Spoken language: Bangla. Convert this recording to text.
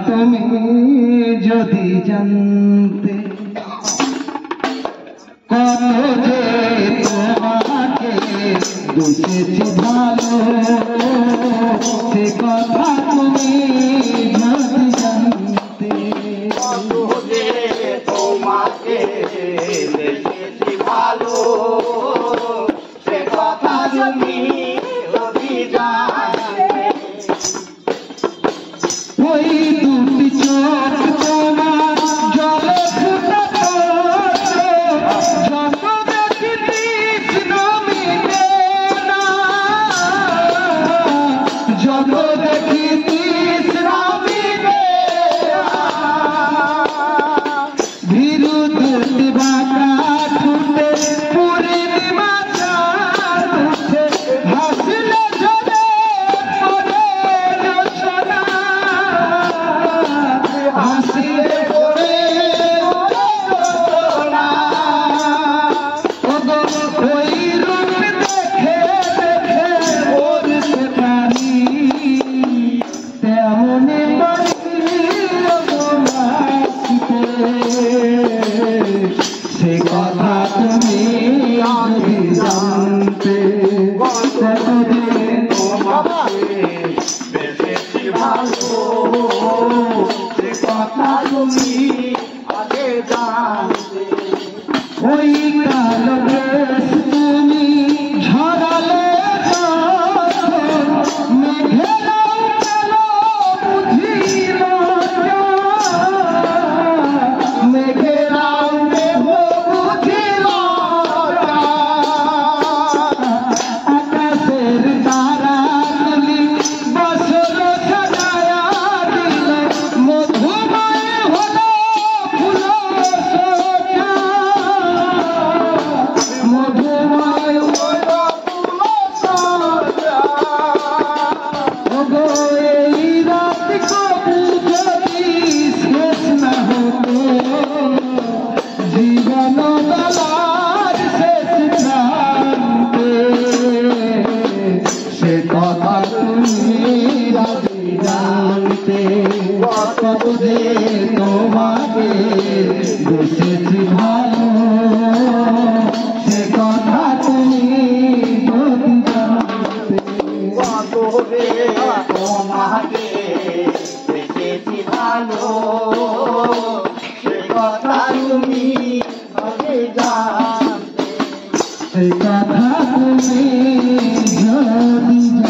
তুমি যদি জানতে কত যে তোমাকে বুঝেছি ভালো সে কথা তুমি যদি জানতে কত যে তোমাকে দেখেছি ভালো সে কথা তুমি যদি জানতে ওই দুটি চোখ তোমার জলে ফুটাতো যত দেখি তৃষ্ণ মিটে না যত দেখি তৃষ্ণ মিটে ভীরু দুটি বাঁকা ঠুটে পূর্ণিমা চাঁদ উঠে হাসলে ঝরে পড়ে জোছনা হাসিলে পড়ে জোছনা ওগো ওই রূপ দেখে দেখে বলতে পারি তেমনি পারি সে কথা তুমি যদি জানতে কতদিন তোমাকে বেশি ভালো সে কথা তুমি আগে জানতে ওই কালো বেশ তুমি ঝরালে মেঘেরা উঠল বুঝিল মেঘেরা উঠল বুঝিল আকাশের তারাগুলি বসল সাজায়া দিল মধুময় হলো ফুল সোজা মধুময় হলো ফুল সোজা ওগো এই রাত কবু যদি শেষ না হতো জীবন বেলার শেষ প্রান্তে সে কথা তুমি যদি জানতে কত যে তোমাকে বেশি ভালো সে কথা তুমি যদি জানতে কত যে তোমাকে দেখেছি ভালো সে কথা তুমি আগে জানতে সে কথা তুমি যদি